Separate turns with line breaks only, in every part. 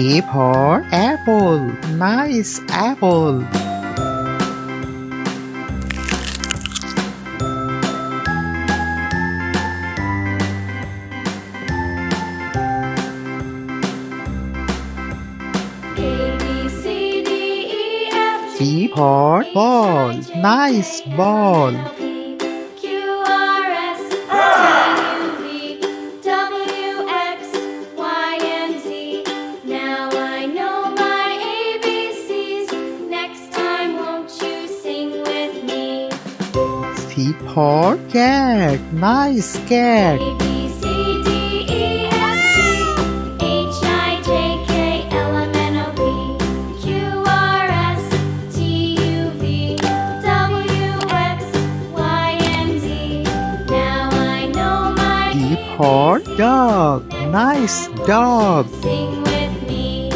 A for apple. Nice apple. B for ball. Nice ball. C for cat. Nice cat. D for dog. Nice dog.
Sing with me.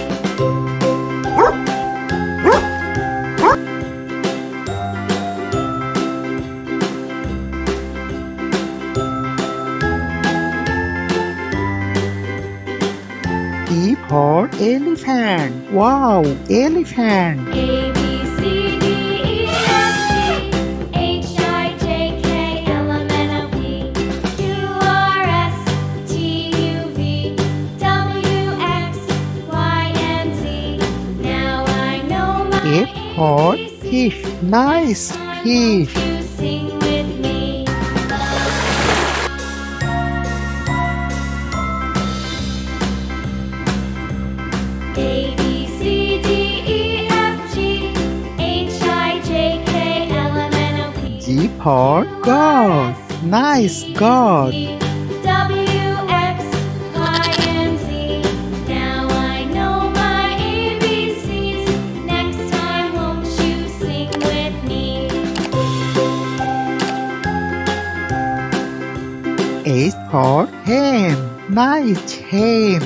E for elephant. Wow, elephant.
A, B, C, D, E, F, G, H, I, J, K, L, M, N, O, P, Q, R, S, T, U, V, W, X, Y, and Z. Now I know my
F for
ABCs.
fish. Nice fish.
You sing with me. A, B, C, D, E, F, G, H, I, J, K, L, M, N, O, P,
G for God. Nice God.
W, X, Y, and Z. Now I know my ABCs. Next time, won't you sing with me?
H for hen. Nice hen.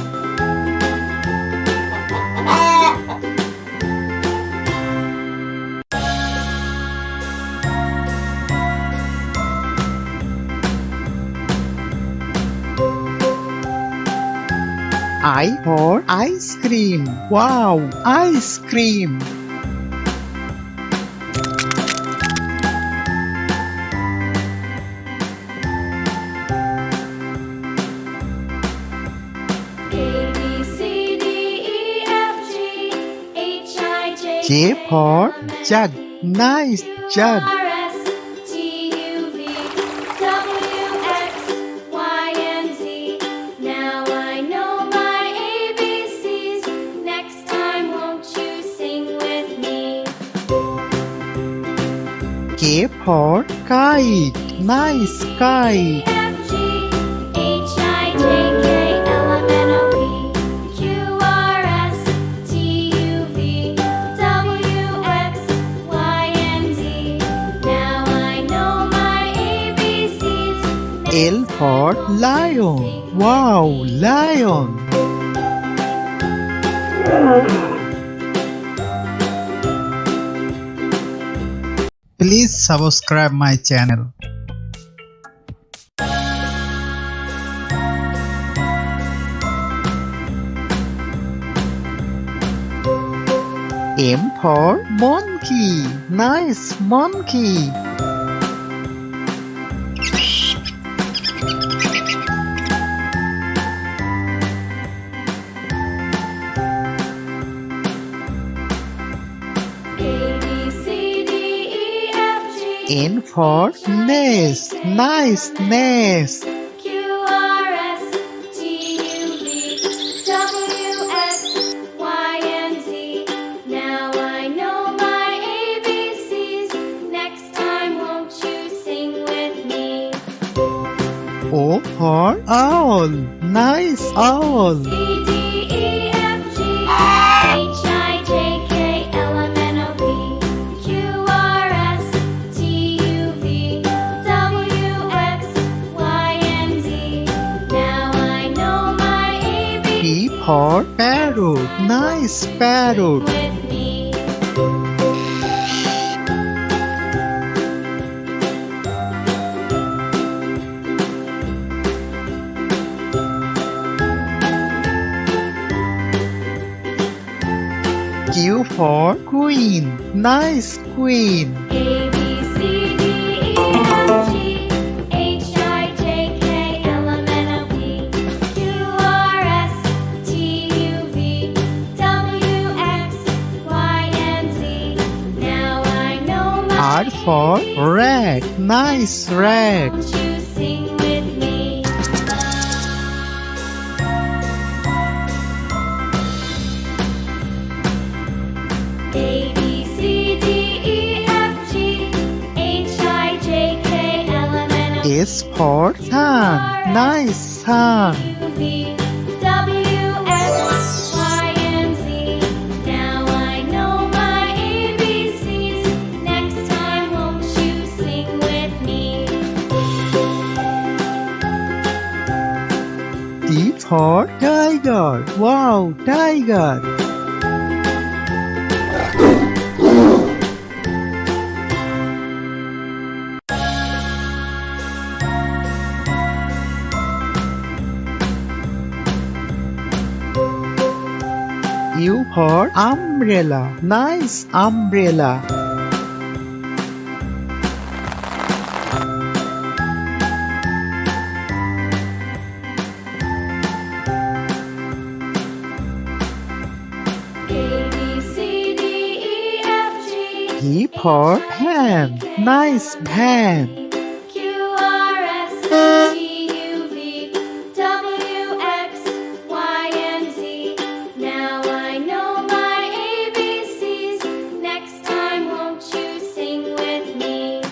I for ice cream. Wow, ice cream.
A, B, C, D, E, F, G, H, I, J,
J
K,
for
L, M, N, O,
jug.
P,
Nice jug.
R, S, T, U, V, W, X, Y, and Z. Now I know my ABCs. Next time, won't you sing with me?
K for kite. Nice kite.
F, G, H, I, J, K, L, M, N, O, P, Q, R, S, T, U, V, W, X, Y, and Z. Now I know my ABCs.
L for lion. Wow, lion. Please subscribe my channel. M for monkey. Nice monkey.
A, B, C, D, E, F, G,
N for nest. Nice nest.
Q, R, S, T, U, V, W, X, Y, and Z. Now I know my ABCs. Next time, won't you sing with me?
O for owl. Nice owl.
C, D, E, F, G, H, I, J, K, L, M, N, O, P, Q, R, S, T, U, V, W, X, Y, and Z. Now I know my ABCs.
P for parrot. Nice parrot.
With me.
for queen. Nice queen.
A B C D E F G H I J K L M N O P Q R S T U V W X Y and Z. Now I know my
R for rat. Nice rat.
Won't you sing with me? A B C D E F G H I J K L M N O P
S for sun. Nice sun.
U V W X Y and Z. Now I know my ABCs. Next time, won't you sing with me?
T for tiger. Wow, tiger. U for umbrella. Nice umbrella.
A B C D E F G
P for pen. Nice pen.
Q R S T U V W X Y and Z. Now I know my ABCs. Next time, won't you sing with me?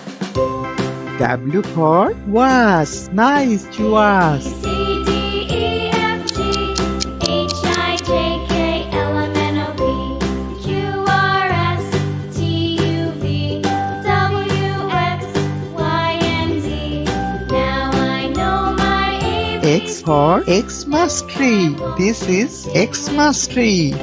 W for was. Nice was.
C D E F G H I J K L M N O P Q R S T U V W X Y and Z. Now I know my ABCs.
X for Xmas tree. This is Xmas tree.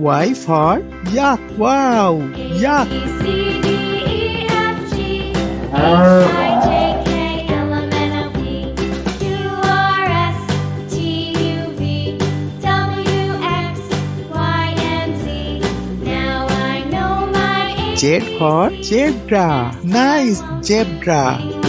Y for yak. Wow, yak.
A B C D E F G H I J K L M N O P Q R S T U V W X Y and Z. Now I know my
Z for zebra. Nice zebra.